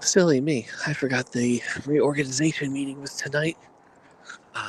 Silly me. I forgot the reorganization meeting was tonight.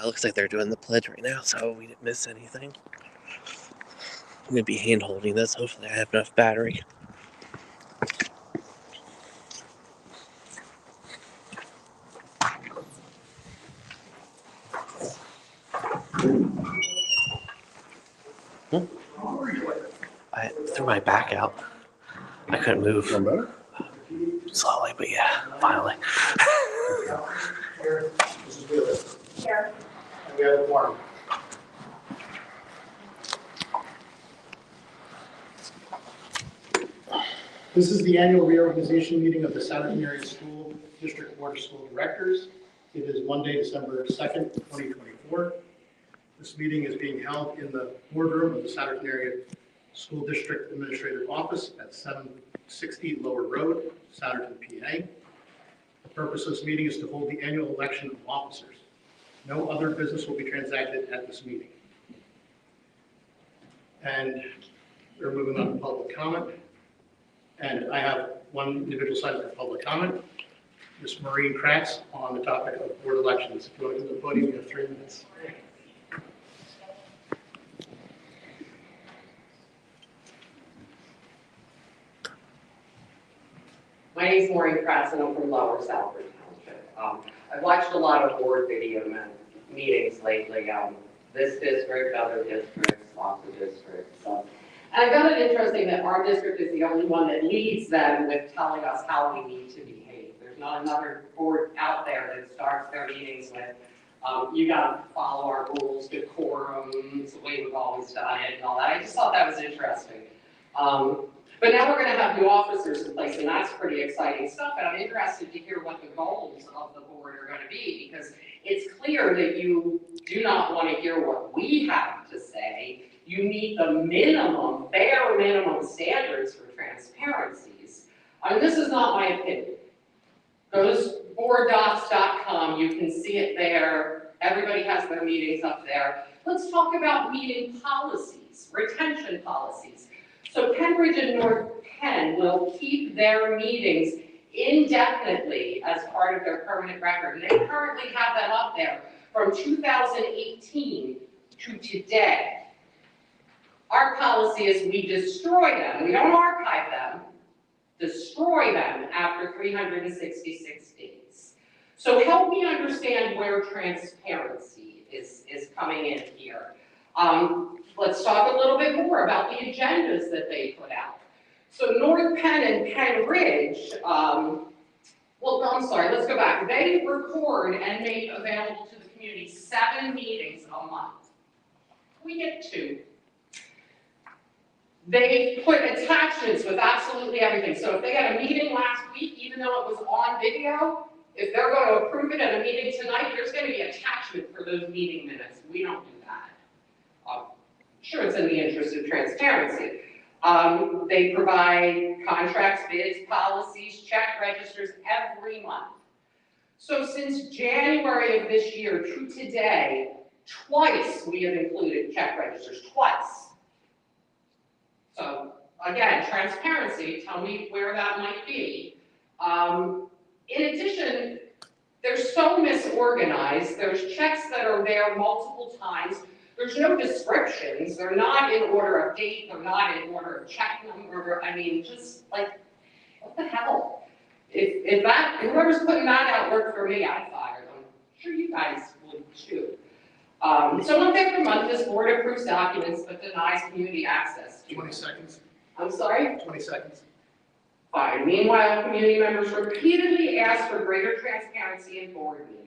Looks like they're doing the pledge right now, so we didn't miss anything. I'm going to be hand holding this. Hopefully I have enough battery. I threw my back out. I couldn't move. Slowly, but yeah, finally. This is Wheeler. Here. And we have a form. This is the annual reorganization meeting of the Sasd Area School District Board of School Directors. It is Monday, December 2nd, 2024. This meeting is being held in the boardroom of the Sasd Area School District Administrative Office at 760 Lower Road, Souderton, PA. The purpose of this meeting is to hold the annual election of officers. No other business will be transacted at this meeting. And we're moving on to public comment. And I have one individual signed for public comment, Ms. Maureen Kratz, on the topic of board elections. If you want to come to the podium, you have 3 minutes. My name is Maureen Kratz, and I'm from Lower Salford Township. I've watched a lot of board video meetings lately. This district, other districts, lots of districts. And I found it interesting that our district is the only one that leads them with telling us how we need to behave. There's not another board out there that starts their meetings with, you got to follow our rules, decorum, it's the way we've always done it, and all that. I just thought that was interesting. But now we're going to have new officers in place, and that's pretty exciting stuff. And I'm interested to hear what the goals of the board are going to be, because it's clear that you do not want to hear what we have to say. You meet the minimum, bare minimum standards for transparencies. This is not my opinion. Go to boarddocs.com, you can see it there. Everybody has their meetings up there. Let's talk about meeting policies, retention policies. So Pembridge and North Penn will keep their meetings indefinitely as part of their permanent record. And they currently have them up there from 2018 to today. Our policy is we destroy them. We don't archive them, destroy them after 366 days. So help me understand where transparency is coming in here. Let's talk a little bit more about the agendas that they put out. So North Penn and Penn Ridge, let's go back. They record and make available to the community 7 meetings a month. We get 2. They put attachments with absolutely everything. So if they had a meeting last week, even though it was on video, if they're going to approve it at a meeting tonight, there's going to be attachment for those meeting minutes. We don't do that. Sure, it's in the interest of transparency. They provide contracts, bids, policies, check registers every month. So since January of this year to today, twice we have included check registers, twice. So again, transparency, tell me where that might be. In addition, they're so misorganized. There's checks that are there multiple times. There's no descriptions. They're not in order of date. They're not in order of check number. I mean, just like, what the hell? If that, whoever's putting that out worked for me, I'd fire them. I'm sure you guys would too. So month after month, this board approves documents but denies community access. 20 seconds. I'm sorry? 20 seconds. Fine. Meanwhile, community members repeatedly ask for greater transparency in board meetings.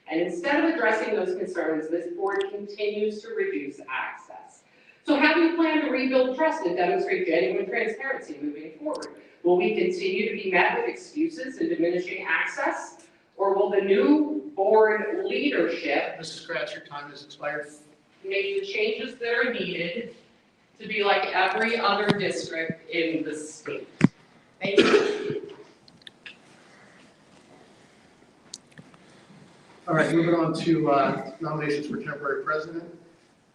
And instead of addressing those concerns, this board continues to reduce access. So how do you plan to rebuild trust and demonstrate genuine transparency moving forward? Will we continue to be met with excuses and diminishing access? Or will the new board leadership Mrs. Kratz, your time has expired. make the changes that are needed to be like every other district in the state? Thank you. All right, moving on to nominations for temporary president.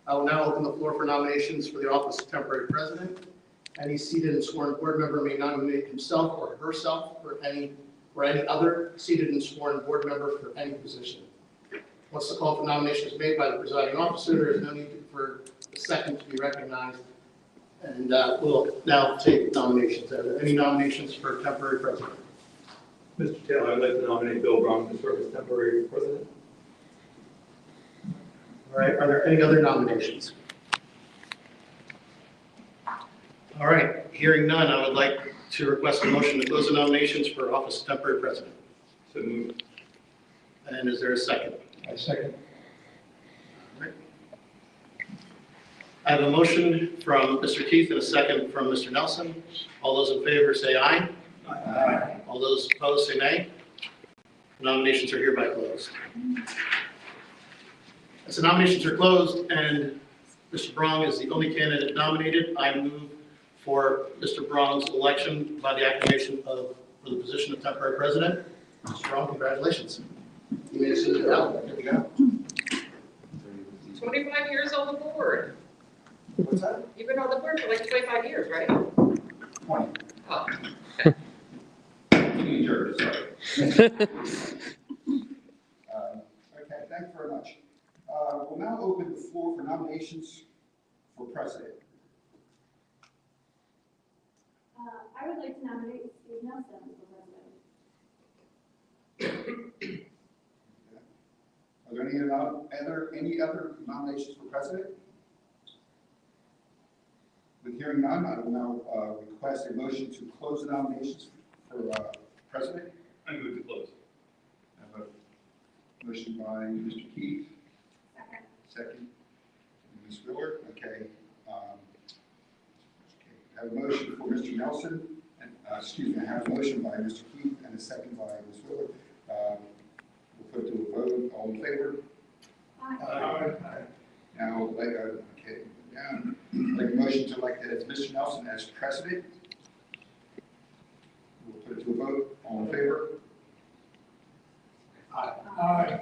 I will now open the floor for nominations for the office of temporary president. Any seated and sworn board member may nominate himself or herself for any or any other seated and sworn board member for any position. Once the call for nomination is made by the presiding officer, there is no need for a second to be recognized. And we'll now take nominations. Are there any nominations for temporary president? Mr. Taylor, I'd like to nominate Bill Brown to serve as temporary president. All right, are there any other nominations? All right, hearing none, I would like to request a motion to close the nominations for office of temporary president. So moved. And is there a second? I second. All right. I have a motion from Mr. Keith and a second from Mr. Nelson. All those in favor say aye. Aye. All those opposed say nay. Nominations are hereby closed. As the nominations are closed and Mr. Brong is the only candidate nominated, I move for Mr. Brong's election by the acclamation for the position of temporary president. Mr. Brong, congratulations. You made it to the ballot. Here we go. 25 years on the board. What's that? You've been on the board for like 25 years, right? 20. Oh. Teenager, sorry. Okay, thank you very much. We'll now open the floor for nominations for president. I would like to nominate Steve Nelson for president. Are there any other nominations for president? With hearing none, I will now request a motion to close the nominations for president. I move to close. I have a motion by Mr. Keith, Second. second, Ms. Wheeler. Okay. I have a motion for Mr. Nelson, and excuse me, I have a motion by Mr. Keith and a second by Ms. Wheeler. We'll put it to a vote. All in favor? Aye. Now, okay, now, like a motion to elect Mr. Nelson as president. We'll put it to a vote. All in favor? Aye.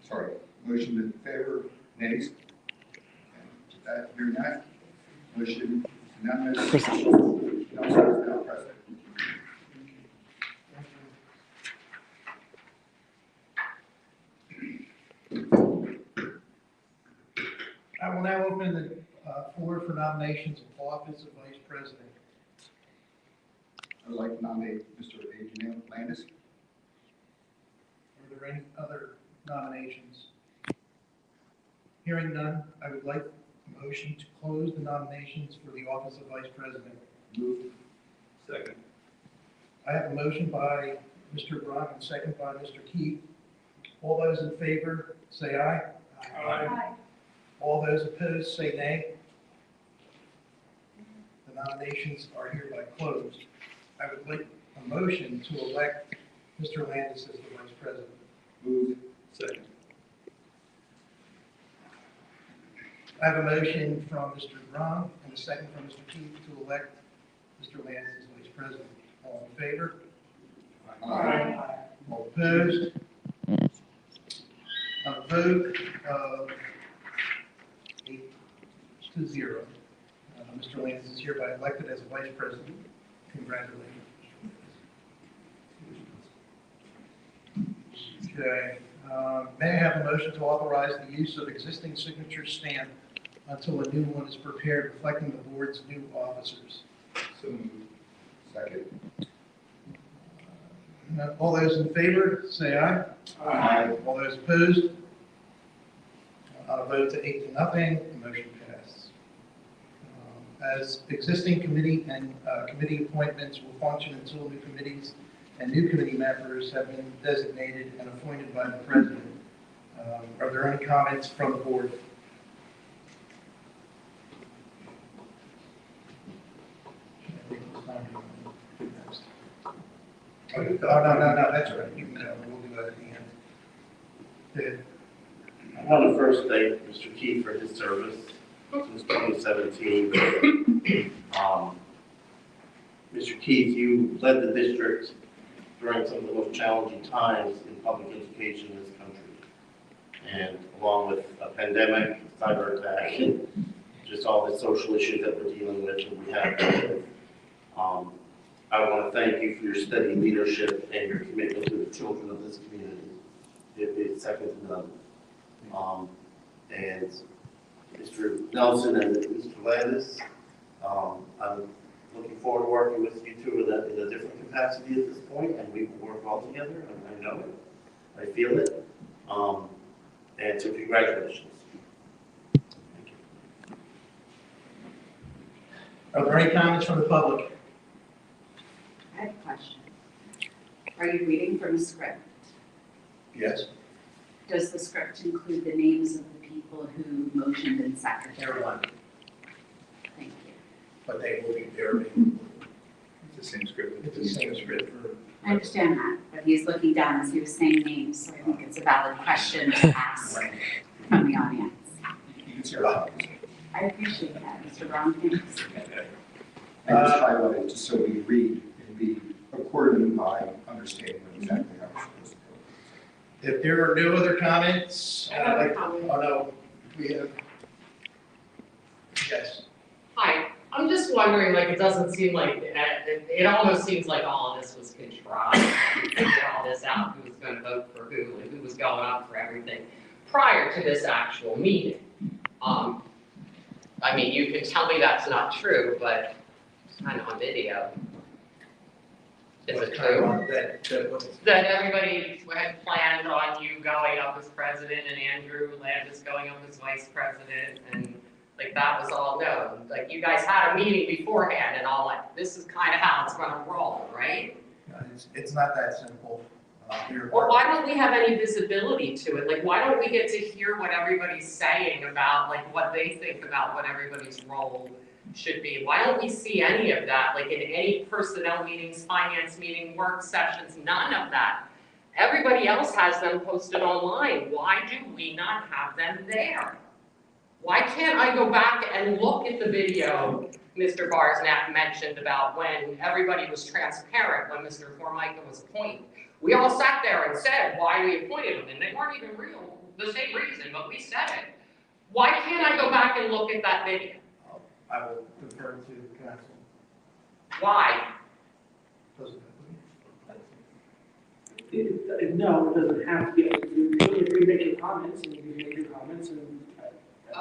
Sorry, motion in favor, nays? With that, hearing that, motion unanimous. Nelson is now president. I will now open the floor for nominations of office of vice president. I would like to nominate Mr. Adrian Landis. Are there any other nominations? Hearing none, I would like a motion to close the nominations for the office of vice president. Move. Second. I have a motion by Mr. Brock and second by Mr. Keith. All those in favor, say aye. Aye. All those opposed, say nay. The nominations are hereby closed. I would like a motion to elect Mr. Landis as the vice president. Move. Second. I have a motion from Mr. Brown and a second from Mr. Keith to elect Mr. Landis as vice president. All in favor? Aye. All opposed? A vote of 8-0. Mr. Landis is hereby elected as a vice president. Congratulations. Okay. May I have a motion to authorize the use of existing signature stamp until a new one is prepared reflecting the board's new officers? So moved. Second. All those in favor, say aye. Aye. All those opposed? On a vote to 8-0, the motion passes. As existing committee and committee appointments will function until new committees and new committee members have been designated and appointed by the president. Are there any comments from the board? Oh, no, that's right. You can go. We'll do that at the end. Ted? I want to first thank Mr. Keith for his service since 2017. Mr. Keith, you led the district during some of the most challenging times in public education in this country. And along with a pandemic, cyber attack, and just all the social issues that we're dealing with and we have to deal with. I want to thank you for your steady leadership and your commitment to the children of this community. It's second to none. And Mr. Nelson and Mr. Landis, I'm looking forward to working with you two in a different capacity at this point, and we will work well together, and I know it, I feel it. And so congratulations. Thank you. Are there any comments from the public? I have a question. Are you reading from a script? Yes. Does the script include the names of the people who motioned and seconded? Everyone, Thank you. but they will be there. It's the same script. It's the same script for. I understand that, but he's looking down as he was saying names, so I think it's a valid question to ask from the audience. You can see our copies. I appreciate that, Mr. Brown, thanks. I just highlighted just so we read and be according by understanding what exactly how we're supposed to go. If there are no other comments, I have a comment. oh no, we have. Yes. Hi, I'm just wondering, like, it doesn't seem like, it almost seems like all of this was contrived. To figure all this out, who was gonna vote for who, and who was going up for everything, prior to this actual meeting. I mean, you can tell me that's not true, but it's kind of on video. Is it true? That everybody had planned on you going up as president and Andrew Landis going up as vice president, and like that was all known. Like you guys had a meeting beforehand and all like, this is kind of how it's gonna roll, right? It's not that simple. Well, why don't we have any visibility to it? Like, why don't we get to hear what everybody's saying about like what they think about what everybody's role should be? Why don't we see any of that? Like in any personnel meetings, finance meeting, work sessions, none of that. Everybody else has them posted online. Why do we not have them there? Why can't I go back and look at the video Mr. Barsnap mentioned about when everybody was transparent, when Mr. Formica was appointed? We all sat there and said why we appointed him, and they weren't even real, the same reason, but we said it. Why can't I go back and look at that video? I will defer to council. Why? Doesn't No, it doesn't have to be. You can make your comments, and you can make your comments, and.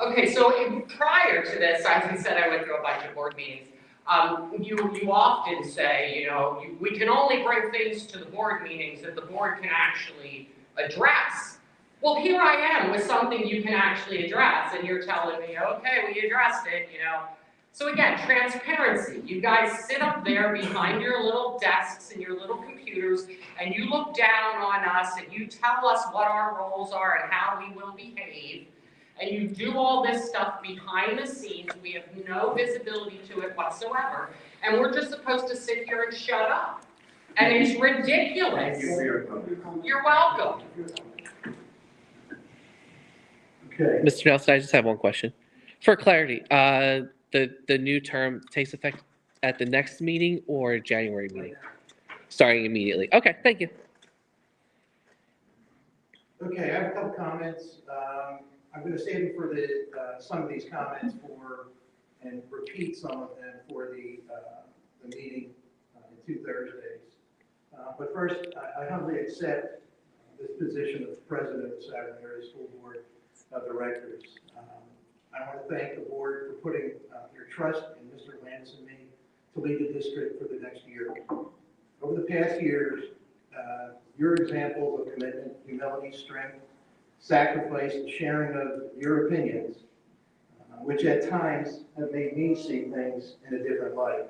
Okay, so prior to this, as I said, I went through a bunch of board meetings. You often say, you know, we can only bring things to the board meetings that the board can actually address. Well, here I am with something you can actually address, and you're telling me, okay, we addressed it, you know. So again, transparency. You guys sit up there behind your little desks and your little computers, and you look down on us, and you tell us what our roles are and how we will behave. And you do all this stuff behind the scenes, we have no visibility to it whatsoever, and we're just supposed to sit here and shut up. And it's ridiculous. You're welcome. Okay. Mr. Nelson, I just have one question. For clarity, the new term takes effect at the next meeting or January meeting? Starting immediately. Okay, thank you. Okay, I have a couple comments. I'm going to save it for the some of these comments and repeat some of them for the meeting in 2 Thursdays. But first, I humbly accept this position of president of the Sasd Area School Board of Directors. I want to thank the board for putting your trust in Mr. Landis and me to lead the district for the next year. Over the past years, your examples of commitment, humility, strength, sacrifice, and sharing of your opinions, which at times have made me see things in a different light.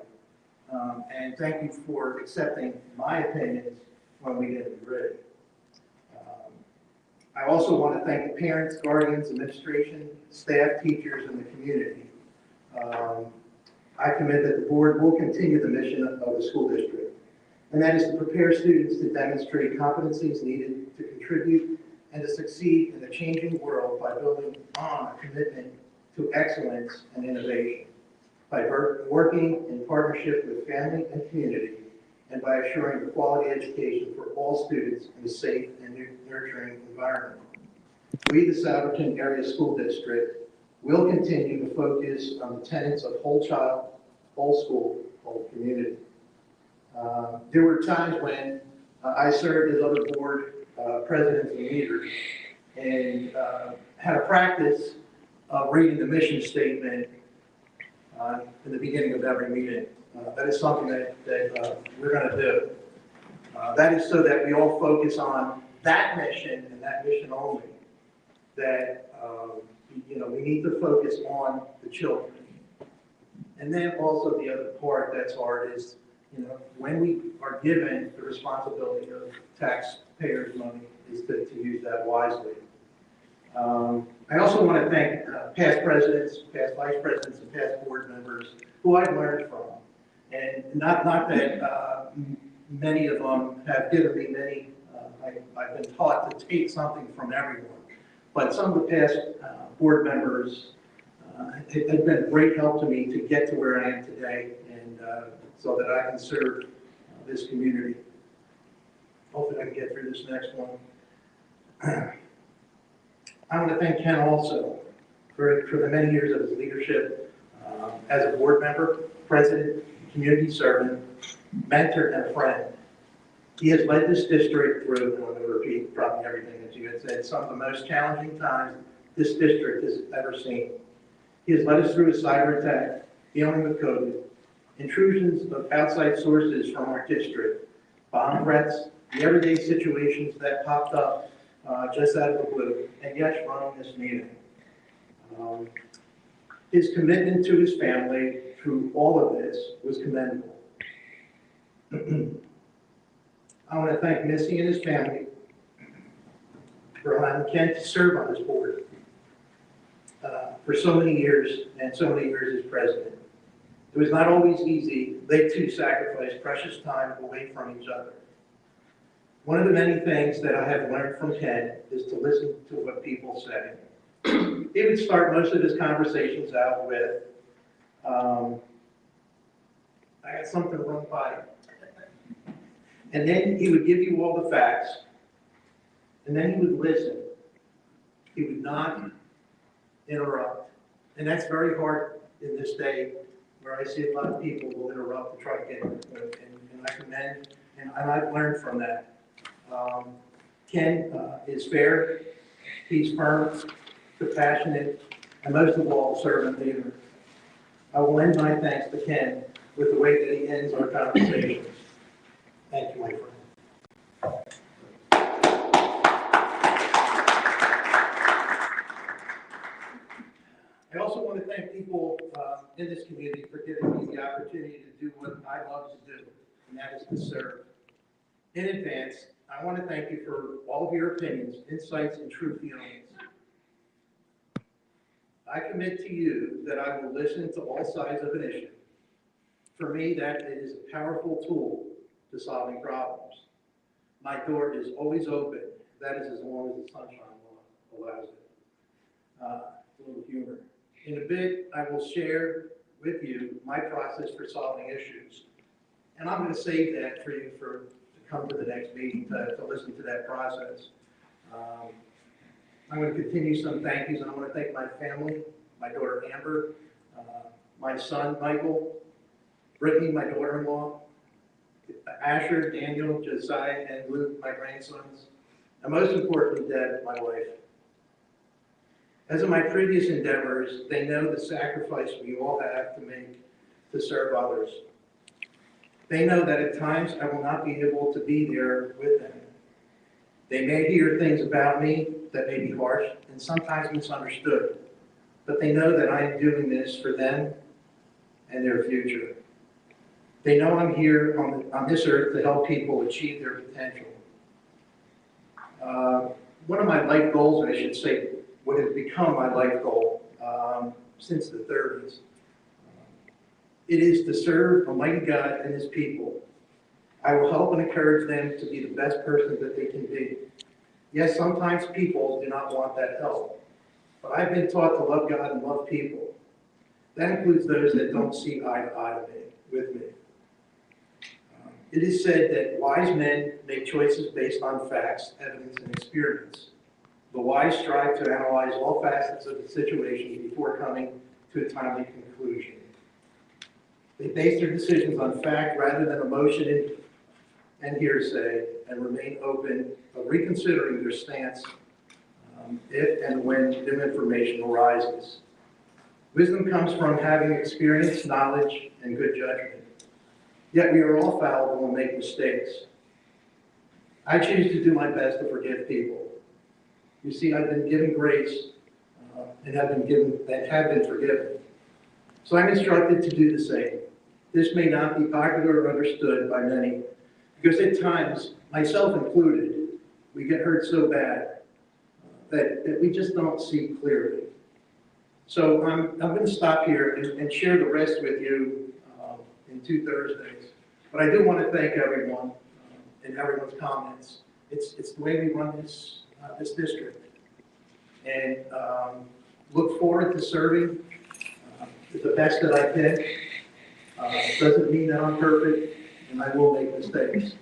And thank you for accepting my opinions when we didn't agree. I also want to thank the parents, guardians, administration, staff, teachers, and the community. I commit that the board will continue the mission of the school district, and that is to prepare students to demonstrate competencies needed to contribute and to succeed in a changing world by building on a commitment to excellence and innovation, by working in partnership with family and community, and by assuring a quality education for all students in a safe and nurturing environment. We, the Souderton Area School District, will continue to focus on the tenets of whole child, whole school, whole community. There were times when I served as other board presidents and leaders and had a practice of reading the mission statement in the beginning of every meeting. That is something that we're going to do. That is so that we all focus on that mission and that mission only. That, we need to focus on the children. And then also the other part that's hard is, when we are given the responsibility of taxpayers' money is to use that wisely. I also want to thank past presidents, past vice presidents, and past board members who I've learned from. And not that many of them have given me many, I've been taught to take something from everyone. But some of the past board members have been a great help to me to get to where I am today, and so that I can serve this community. Hopefully I can get through this next one. I want to thank Ken also for the many years of his leadership as a board member, president, community servant, mentor, and a friend. He has led this district through, and I'm going to repeat probably everything that you had said, some of the most challenging times this district has ever seen. He has led us through a cyber attack, dealing with COVID, intrusions of outside sources from our district, bomb threats, the everyday situations that popped up just out of the blue, and yes, running this meeting. His commitment to his family through all of this was commendable. I want to thank Missy and his family for allowing Ken to serve on this board for so many years, and so many years as president. It was not always easy. They too sacrificed precious time away from each other. One of the many things that I have learned from Ken is to listen to what people say. He would start most of his conversations out with, I got something to run by. And then he would give you all the facts, and then he would listen. He would not interrupt. And that's very hard in this day where I see a lot of people will interrupt to try to get, and I commend, and I've learned from that. Ken is fair, he's firm, compassionate, and most of all, a servant leader. I will end my thanks to Ken with the way that he ends our conversations. Thank you, my friend. I also want to thank people in this community for giving me the opportunity to do what I love to do, and that is to serve. In advance, I want to thank you for all of your opinions, insights, and true feelings. I commit to you that I will listen to all sides of an issue. For me, that is a powerful tool to solving problems. My door is always open. That is as long as the sunshine allows it. A little humor. In a bit, I will share with you my process for solving issues. And I'm going to save that for you to come to the next meeting to listen to that process. I'm going to continue some thank yous, and I want to thank my family, my daughter Amber, my son Michael, Brittany, my daughter-in-law, Asher, Daniel, Josiah, and Luke, my grandsons, and most importantly, Deb, my wife. As in my previous endeavors, they know the sacrifice we all have to make to serve others. They know that at times I will not be able to be there with them. They may hear things about me that may be harsh and sometimes misunderstood, but they know that I am doing this for them and their future. They know I'm here on this earth to help people achieve their potential. One of my life goals, I should say, what has become my life goal since the 30s, it is to serve Almighty God and His people. I will help and encourage them to be the best person that they can be. Yes, sometimes people do not want that help, but I've been taught to love God and love people. That includes those that don't see eye to eye with me. It is said that wise men make choices based on facts, evidence, and experience. The wise strive to analyze all facets of the situation before coming to a timely conclusion. They base their decisions on fact rather than emotion and hearsay, and remain open of reconsidering their stance if and when new information arises. Wisdom comes from having experience, knowledge, and good judgment. Yet we are all fallible and make mistakes. I choose to do my best to forgive people. You see, I've been given grace and have been forgiven. So I'm instructed to do the same. This may not be popular or understood by many, because at times, myself included, we get hurt so bad that we just don't see clearly. So I'm going to stop here and share the rest with you in 2 Thursdays. But I do want to thank everyone and everyone's comments. It's the way we run this district. And look forward to serving the best that I can. Doesn't mean that I'm perfect, and I will make mistakes.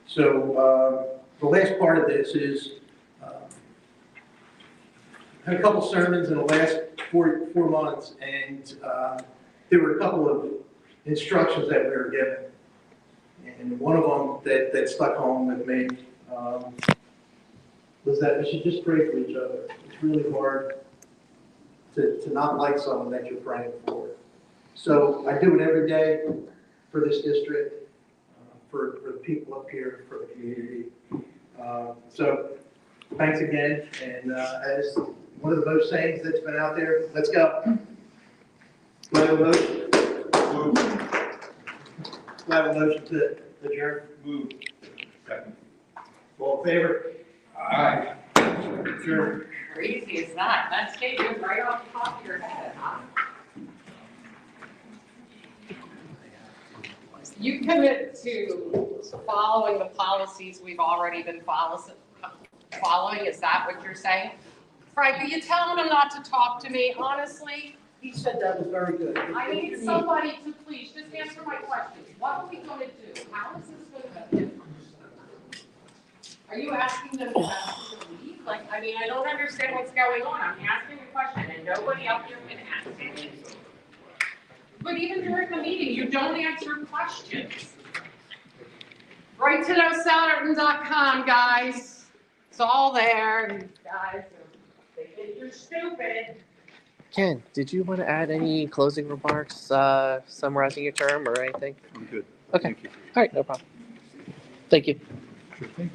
So the last part of this is, I had a couple sermons in the last four months, and there were a couple of instructions that we were given. And one of them that stuck home with me was that we should just pray for each other. It's really hard to not like someone that you're praying for. So I do it every day for this district, for the people up here, for the community. So thanks again, and as one of the most sayings that's been out there, let's go. Do I have a motion? Move. Do I have a motion to adjourn? Move. Second. All in favor? Aye. Adjourn. Crazy is that? That statement right off the top of your head, huh? You commit to following the policies we've already been following, is that what you're saying? Frank, are you telling them not to talk to me, honestly? He said that was very good. I need somebody to please just answer my questions. What are we going to do? How is this going to be? Are you asking them to leave? Like, I mean, I don't understand what's going on. I'm asking a question and nobody up here can answer it. But even during the meeting, you don't answer questions. Write to noselerton.com, guys. It's all there. And guys, they think you're stupid. Ken, did you want to add any closing remarks, summarizing your term or anything? I'm good. Okay. Thank you. All right, no problem. Thank you. Sure thing.